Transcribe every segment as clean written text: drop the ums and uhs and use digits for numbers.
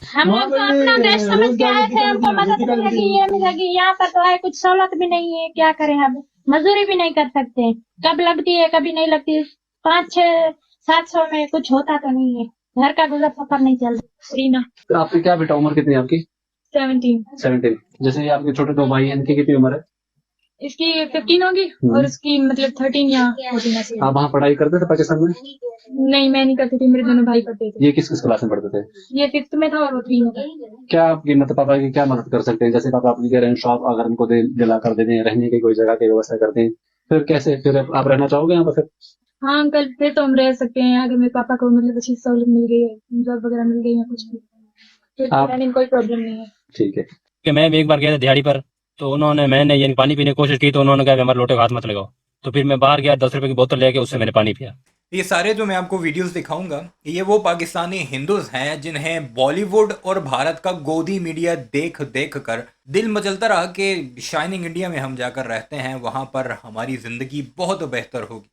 हम लोग तो अपना देश समझ के आए थे, हमको मदद मिलेगी, ये मिलेगी। यहाँ पर तो है कुछ सहूलत भी नहीं है, क्या करें हम? मजदूरी भी नहीं कर सकते, कब लगती है कभी नहीं लगती। 500-600-700 में कुछ होता तो नहीं है, घर का गुजर सफर नहीं चलता। रीना। तो आपकी क्या बेटा उम्र कितनी है आपकी? 17। जैसे ये आपके छोटे दो भाई हैं, इनकी कितनी उम्र है? इसकी 15 होगी और उसकी मतलब 13 या 14 ऐसी है। आप वहाँ पढ़ाई करते थे पाकिस्तान में? नहीं, मैं नहीं करती थी, मेरे दोनों भाई करते थे। ये किस किस क्लास में पढ़ते थे? ये 5th में था और वो 3 में था। क्या आपकी मतलब पापा की क्या मदद कर सकते हैं? जैसे पापा आपकी कह रहे हैं शॉप अगर इनको दिला कर देते हैं, रहने की कोई जगह की व्यवस्था करते हैं, फिर कैसे फिर आप रहना चाहोगे यहाँ पर फिर? हाँ अंकल, फिर तो हम रह सकते हैं अगर मेरे पापा को मतलब अच्छी सहूलत मिल गई है, जॉब वगैरह मिल गई है कुछ भी, फिर तो आप रहने में कोई प्रॉब्लम नहीं है। ठीक है कि मैं भी एक बार गया था दिहाड़ी पर, तो मैंने यानी पानी पीने की कोशिश की, तो उन्होंने कहा कि हमारे लोटे को हाथ मत लगाओ। तो फिर मैं बाहर गया, 10 रुपए की बोतल लेके उससे मैंने पानी पिया। ये सारे जो मैं आपको वीडियोस दिखाऊंगा, ये वो पाकिस्तानी हिंदूज हैं जिन्हें बॉलीवुड और भारत का गोदी मीडिया देख देख कर दिल मचलता रहा कि शाइनिंग इंडिया में हम जाकर रहते हैं, वहाँ पर हमारी ज़िंदगी बहुत बेहतर होगी।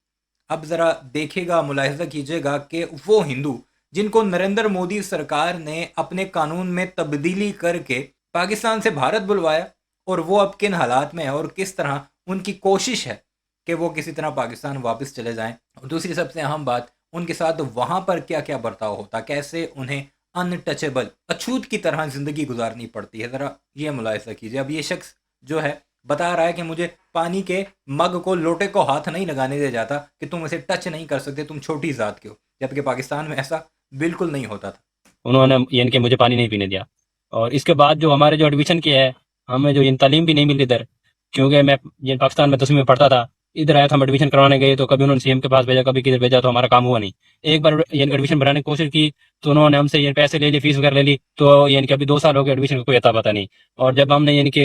अब ज़रा देखिएगा, मुलाहिजा कीजिएगा कि वो हिंदू जिनको नरेंद्र मोदी सरकार ने अपने कानून में तब्दीली करके पाकिस्तान से भारत बुलवाया, और वो अब किन हालात में है और किस तरह उनकी कोशिश है कि वो किसी तरह पाकिस्तान वापस चले जाएं। और दूसरी सबसे अहम बात, उनके साथ वहाँ पर क्या क्या बर्ताव होता, कैसे उन्हें अनटचेबल अछूत की तरह ज़िंदगी गुजारनी पड़ती है, ज़रा ये मुलाहिजा कीजिए। अब ये शख्स जो है बता रहा है कि मुझे पानी के मग को, लोटे को हाथ नहीं लगाने दिया जाता, कि तुम इसे टच नहीं कर सकते, तुम छोटी ज़ात के हो, जबकि पाकिस्तान में ऐसा बिल्कुल नहीं होता था। उन्होंने यानी कि मुझे पानी नहीं पीने दिया। और इसके बाद जो हमारे जो एडमिशन किया है, हमें जो इन तालीम भी नहीं मिली इधर, क्योंकि मैं ये पाकिस्तान में 10वीं में पढ़ता था। इधर आया था, हम एडमिशन करवाने गए तो कभी उन्होंने सीएम के पास भेजा, कभी किधर भेजा, तो हमारा काम हुआ नहीं। एक बार ये एडमिशन भराने की कोशिश की तो उन्होंने हमसे ये पैसे ले लिए, फीस वगैरह ले ली, तो यानी कि अभी 2 साल हो गए एडमिशन का कोई अता पता नहीं। और जब हमने यानी कि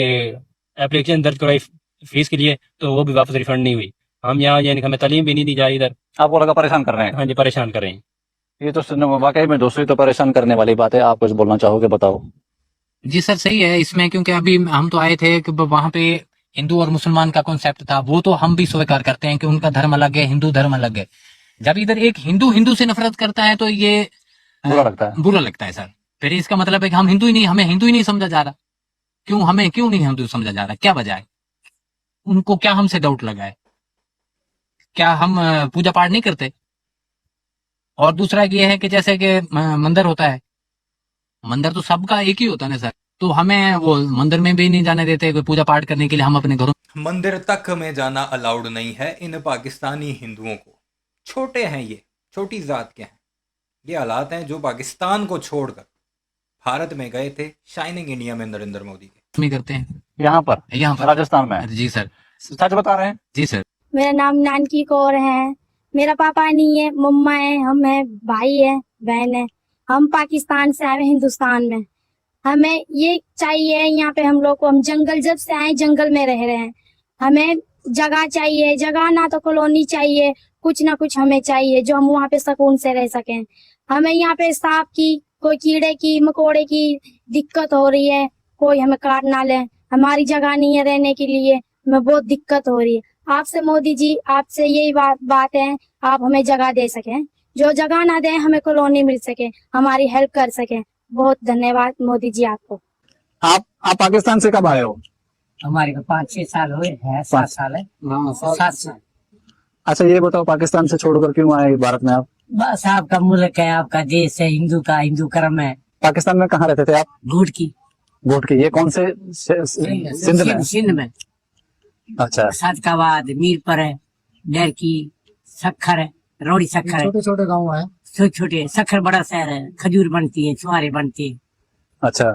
एप्लीकेशन दर्ज करवाई फीस के लिए, तो वो भी वापस रिफंड नहीं हुई। हम यहाँ यानी कि हमें तालीम भी नहीं दी जा रही इधर। आपको लगा परेशान कर रहे हैं? हाँ जी, परेशान कर रहे हैं। ये तो सुनने में वाकई में दोस्तों, तो परेशान करने वाली बात है। आप कुछ बोलना चाहोगे, बताओ। जी सर, सही है इसमें, क्योंकि अभी हम तो आए थे कि वहां पे हिंदू और मुसलमान का कॉन्सेप्ट था, वो तो हम भी स्वीकार करते हैं कि उनका धर्म अलग है, हिंदू धर्म अलग है। जब इधर एक हिंदू हिंदू से नफरत करता है तो ये बुरा लगता है। बुरा लगता है सर। फिर इसका मतलब है कि हम हिंदू ही नहीं, हमें हिंदू ही नहीं समझा जा रहा। हमें क्यों नहीं हिंदू समझा जा रहा, क्या वजह है? उनको क्या हमसे डाउट लगा है? क्या हम पूजा पाठ नहीं करते? और दूसरा ये है कि जैसे कि मंदिर होता है, मंदिर तो सबका एक ही होता है ना सर, तो हमें वो मंदिर में भी नहीं जाने देते कोई पूजा पाठ करने के लिए। हम अपने घरों मंदिर तक में जाना अलाउड नहीं है इन पाकिस्तानी हिंदुओं को। छोटे हैं ये, छोटी ज़ात के हैं। ये हालात हैं जो पाकिस्तान को छोड़कर भारत में गए थे शाइनिंग इंडिया में नरेंद्र मोदी के। में करते हैं यहाँ पर राजस्थान में? जी सर। सच बता रहे हैं? जी सर। मेरा नाम नानकी कौर है। मेरा पापा नहीं है, मम्मा है, हम है, भाई है, बहन है। हम पाकिस्तान से आए हिंदुस्तान में। हमें ये चाहिए, यहाँ पे हम लोग को, हम जंगल जब से आए जंगल में रह रहे हैं। हमें जगह चाहिए, जगह ना तो कॉलोनी चाहिए, कुछ ना कुछ हमें चाहिए जो हम वहाँ पे सुकून से रह सकें। हमें यहाँ पे सांप की, कोई कीड़े की, मकोड़े की दिक्कत हो रही है, कोई हमें काट ना ले। हमारी जगह नहीं है रहने के लिए, हमें बहुत दिक्कत हो रही है। आपसे मोदी जी, आपसे यही बात है, आप हमें जगह दे सकें, जो जगह ना दें हमें कॉलोनी मिल सके, हमारी हेल्प कर सके। बहुत धन्यवाद मोदी जी आपको। आप पाकिस्तान से कब आए हो? हमारे को 5-6 साल हुए हैं, 7 साल है। 7 साल। अच्छा ये बताओ, पाकिस्तान से छोड़कर क्यों आए भारत में आप? बस आपका मुल्क है, आपका देश है, हिंदू का हिंदू कर्म है। पाकिस्तान में कहाँ रहते थे आप? गुड़ की वोट की, ये कौन से सिंध में? सिंध में। अच्छा, सदकाबाद, मीरपुर है, डर की, सखर है, रोड़ी सखर है, छोटे छोटे गाँव है। छोटे छोटे। सखर बड़ा शहर है, खजूर बनती है, छुआरे बनती है। अच्छा।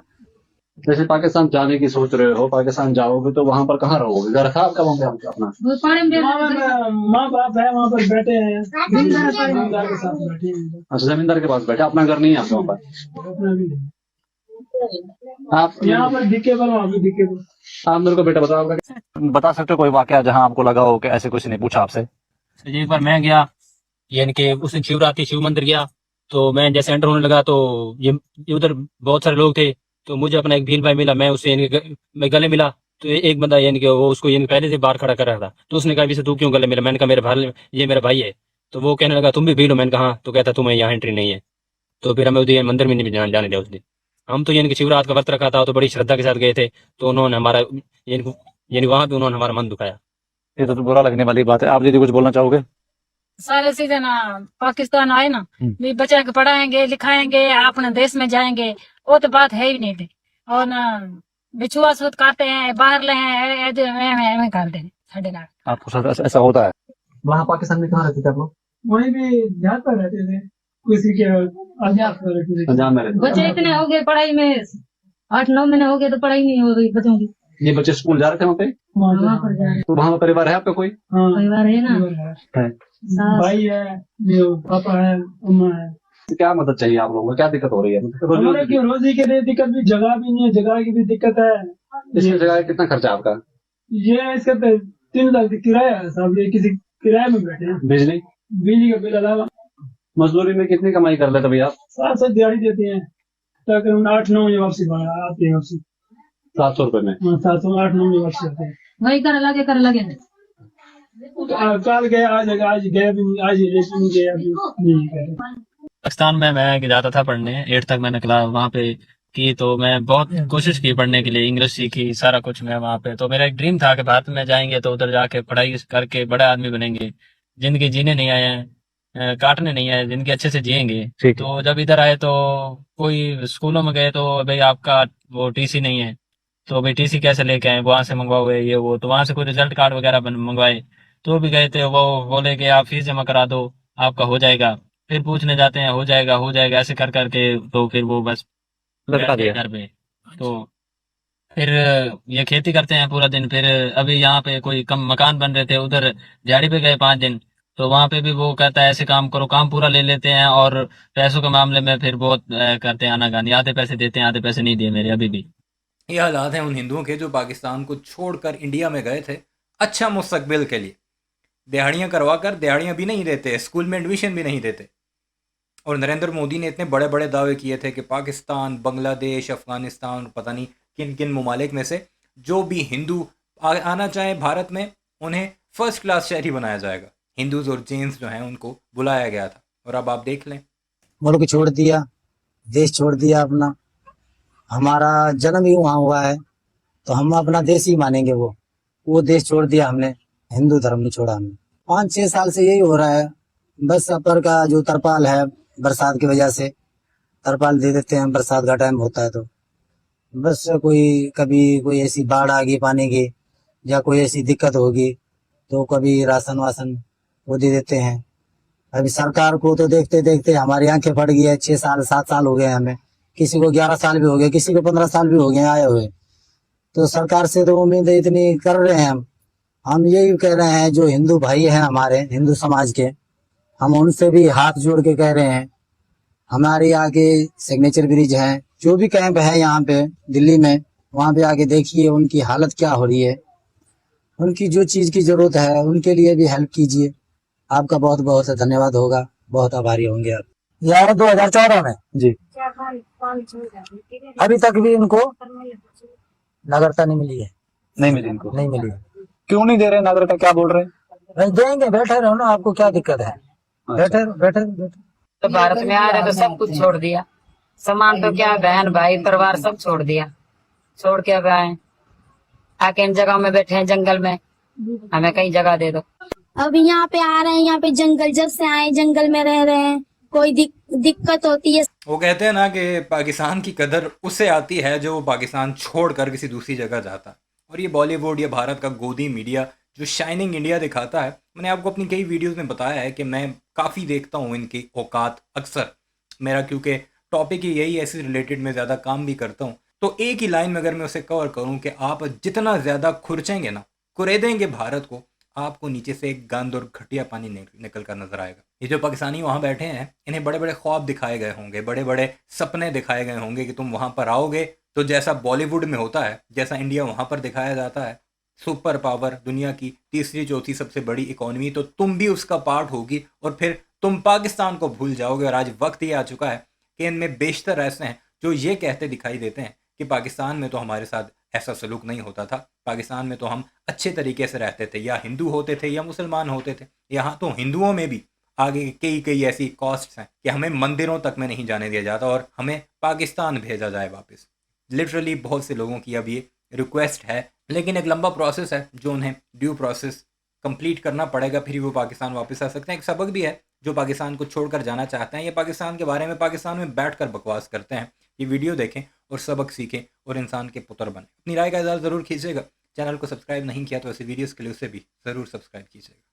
जैसे पाकिस्तान जाने की सोच रहे हो, पाकिस्तान जाओगे तो वहां पर कहाँ रहोगे? घर था आपका वहाँ पे अपना? माँ बाप है वहाँ पर बैठे हैं, जमींदार के साथ बैठे हैं। अच्छा, जमींदार के पास बैठे, अपना घर नहीं है आपके वहाँ पर? अपना भी नहीं। आप यहाँ पर दिक्केबल, वहाँ भी दिक्केबल। आप मेरे को बेटा बताओ, बता सकते हो कोई वाकया जहाँ आपको लगा हो कि ऐसे कुछ नहीं पूछा आपसे? एक बार मैं गया, यानी कि उस दिन शिवरात्रि, शिव मंदिर गया, तो मैं जैसे एंटर होने लगा तो ये उधर बहुत सारे लोग थे, तो मुझे अपना एक भील भाई मिला, मैं उससे मैं गले मिला, तो एक बंदा यानी कि वो उसको यानी पहले से बाहर खड़ा कर रहा था, तो उसने कहा, तू क्यों गले मिला? मैंने कहा, मेरे भाई, ये मेरा भाई है। तो वो कहने लगा, तुम भी भील हो? मैंने कहा हाँ। तो कहता, तुम्हें यहाँ एंट्री नहीं है। तो फिर हमें उधर मंदिर में नहीं जाने दिया उस दिन। हम तो यानी कि शिवरात का व्रत रखा था, तो बड़ी श्रद्धा के साथ गए थे, तो उन्होंने हमारा यानी वहां पे उन्होंने हमारा मन दुखाया। ये तो बुरा लगने वाली बात है। आप दीदी कुछ बोलना चाहोगे? सारे सीधे ना पाकिस्तान आए ना, भी बच्चे को पढ़ाएंगे लिखाएंगे अपने देश में जाएंगे, वो तो बात है ही नहीं थी। और ना बिछुआ सूत काटते हैं, बाहर ले हैं, ऐसे करते हैं साढ़े नाक। आपको साथ ऐसा होता है? वहाँ पाकिस्तान में कहाँ रहते थे आप लोग? वहीं भी जहाँ पर रहते थे, किसी के आजाद पर रहते थे। पंजाब में रहते बच्चे इतने हो गए पढ़ाई में, 8-9 महीने हो गए तो पढ़ाई नहीं हो रही बच्चों की। थे। ये बच्चे स्कूल जा रहे थे वहाँ पे? वहाँ पर जा रहे तो वहाँ परिवार है आपका कोई? हाँ, परिवार है ना, है। सास भाई है, जो पापा है, अम्मा है। तो क्या मदद चाहिए आप लोगों को? क्या दिक्कत हो रही है? हमारे की रोजी के लिए दिक्कत भी, जगह भी नहीं है, जगह की भी दिक्कत है। इसमें जगह कितना खर्चा है आपका? ये इसका 3 लाख किराया है साहब, ये किसी किराए में बैठे हैं। बिजली बिजली का बिल अलावा मजदूरी में कितनी कमाई कर लेते भैया आप? 700 दिहाड़ी देते हैं, तकरीबन 8-9 बजे वापसी आती है वापसी। 700 रुपए में? 700-8-9 बजे वापसी आते हैं। वही कर लगे कल गए, आज गए भी नहीं, आज रेस्ट नहीं गए, अभी नहीं गए। पाकिस्तान में मैं जाता था पढ़ने, 8 तक मैंने क्लास वहाँ पे की, तो मैं बहुत कोशिश की पढ़ने के लिए, इंग्लिश सीखी, सारा कुछ मैं वहाँ पे। तो मेरा एक ड्रीम था कि भारत में जाएंगे तो उधर जाके पढ़ाई करके बड़े आदमी बनेंगे, जिंदगी जीने नहीं आए हैं, काटने नहीं आए, जिंदगी अच्छे से जिएंगे। ठीक। तो जब इधर आए तो कोई स्कूलों में गए तो भाई आपका वो टीसी नहीं है, तो भाई टीसी कैसे लेके आए, वहां से मंगवाओगे ये वो, तो वहां से कोई रिजल्ट कार्ड वगैरह मंगवाए, तो भी गए थे, वो बोले कि आप फीस जमा करा दो आपका हो जाएगा। फिर पूछने जाते हैं हो जाएगा ऐसे कर करके, तो फिर वो बस लटका दिया। घर पे। तो फिर ये खेती करते हैं पूरा दिन। फिर अभी यहाँ पे कोई कम मकान बन रहे थे, उधर दिहाड़ी पे गए 5 दिन, तो वहां पे भी वो कहता है ऐसे काम करो, काम पूरा ले लेते हैं, और पैसों के मामले में फिर बहुत करते हैं आनाकानी, आधे पैसे देते हैं आधे पैसे नहीं दिए मेरे अभी भी। ये हालात हैं उन हिंदुओं के जो पाकिस्तान को छोड़कर इंडिया में गए थे अच्छा मुस्तकबिल के लिए। दिहाड़ियाँ करवा कर दिहाड़ियाँ भी नहीं देते, स्कूल में एडमिशन भी नहीं देते। और नरेंद्र मोदी ने इतने बड़े बड़े दावे किए थे कि पाकिस्तान, बांग्लादेश, अफ़गानिस्तान, पता नहीं किन किन ममालिक में से जो भी हिंदू आना चाहे भारत में, उन्हें फर्स्ट क्लास शहरी बनाया जाएगा। हिंदूज और जैन्स जो हैं उनको बुलाया गया था। और अब आप देख लें, मुल्क छोड़ दिया, देश छोड़ दिया अपना। हमारा जन्म ही वहाँ हुआ है, तो हम अपना देश ही मानेंगे। वो देश छोड़ दिया हमने, हिंदू धर्म नहीं छोड़ा हमने। 5-6 साल से यही हो रहा है। बस ऊपर का जो तरपाल है, बरसात की वजह से तरपाल दे देते हैं, बरसात का टाइम होता है तो बस कभी कोई ऐसी बाढ़ आ गई पानी की, या कोई ऐसी दिक्कत होगी तो कभी राशन वासन वो दे देते हैं। अभी सरकार को तो देखते देखते हमारी आंखें फट गई है। 6 साल 7 साल हो गए हमें, किसी को 11 साल भी हो गए, किसी को 15 साल भी हो गए आए हुए। तो सरकार से तो उम्मीद इतनी कर रहे हैं हम यही कह रहे हैं, जो हिंदू भाई हैं हमारे हिंदू समाज के, हम उनसे भी हाथ जोड़ के कह रहे हैं, हमारे आगे सिग्नेचर ब्रिज है, जो भी कैंप है यहाँ पे दिल्ली में, वहाँ पे आके देखिए उनकी हालत क्या हो रही है। उनकी जो चीज की जरूरत है उनके लिए भी हेल्प कीजिए। आपका बहुत बहुत धन्यवाद होगा, बहुत आभारी होंगे आप। यार 2014 में जी। अभी तक भी उनको नागरिकता नहीं मिली है। नहीं मिली इनको? नहीं मिली। क्यों नहीं दे रहे नागरिकता? क्या बोल रहे हैं? नहीं देंगे, बैठे रहो ना, आपको क्या दिक्कत है? बैठे। तो भारत में आ रहे तो सब कुछ छोड़ दिया, सामान तो क्या, बहन भाई परिवार सब छोड़ दिया, छोड़ के अब आए, आके इन जगह में बैठे हैं जंगल में, हमें कहीं जगह दे दो। अब यहाँ पे आ रहे हैं, यहाँ पे जंगल, जब से आए जंगल में रह रहे हैं, कोई दिक्कत होती है। वो कहते हैं ना कि पाकिस्तान की कदर उससे आती है जो पाकिस्तान छोड़कर किसी दूसरी जगह जाता है। और ये बॉलीवुड या भारत का गोदी मीडिया जो शाइनिंग इंडिया दिखाता है, मैंने आपको अपनी कई वीडियोस में बताया है कि मैं काफ़ी देखता हूँ इनकी औकात अक्सर। मेरा क्योंकि टॉपिक ही यही है, इससे रिलेटेड मैं ज़्यादा काम भी करता हूँ। तो एक ही लाइन में अगर मैं उसे कवर करूँ कि आप जितना ज़्यादा खुरचेंगे ना, कुरेदेंगे भारत को, आपको नीचे से एक गंद और घटिया पानी निकल कर नजर आएगा। ये जो पाकिस्तानी वहाँ बैठे हैं, इन्हें बड़े बड़े ख्वाब दिखाए गए होंगे, बड़े बड़े सपने दिखाए गए होंगे कि तुम वहाँ पर आओगे तो जैसा बॉलीवुड में होता है, जैसा इंडिया वहाँ पर दिखाया जाता है, सुपर पावर, दुनिया की तीसरी चौथी सबसे बड़ी इकोनॉमी, तो तुम भी उसका पार्ट होगी और फिर तुम पाकिस्तान को भूल जाओगे। और आज वक्त ये आ चुका है कि इनमें बेशतर ऐसे हैं जो ये कहते दिखाई देते हैं कि पाकिस्तान में तो हमारे साथ ऐसा सलूक नहीं होता था, पाकिस्तान में तो हम अच्छे तरीके से रहते थे, या हिंदू होते थे या मुसलमान होते थे। यहाँ तो हिंदुओं में भी आगे कई कई ऐसी कॉस्ट्स हैं कि हमें मंदिरों तक में नहीं जाने दिया जाता और हमें पाकिस्तान भेजा जाए वापस। लिटरली बहुत से लोगों की अब ये रिक्वेस्ट है, लेकिन एक लंबा प्रोसेस है जो उन्हें ड्यू प्रोसेस कंप्लीट करना पड़ेगा, फिर वो पाकिस्तान वापस आ सकते हैं। एक सबक भी है जो पाकिस्तान को छोड़कर जाना चाहते हैं, ये पाकिस्तान के बारे में पाकिस्तान में बैठकर बकवास करते हैं। ये वीडियो देखें और सबक सीखें और इंसान के पुत्र बने। अपनी राय का इज़हार ज़रूर कीजिएगा। चैनल को सब्सक्राइब नहीं किया तो ऐसे वीडियोज़ के लिए उसे भी ज़रूर सब्सक्राइब कीजिएगा।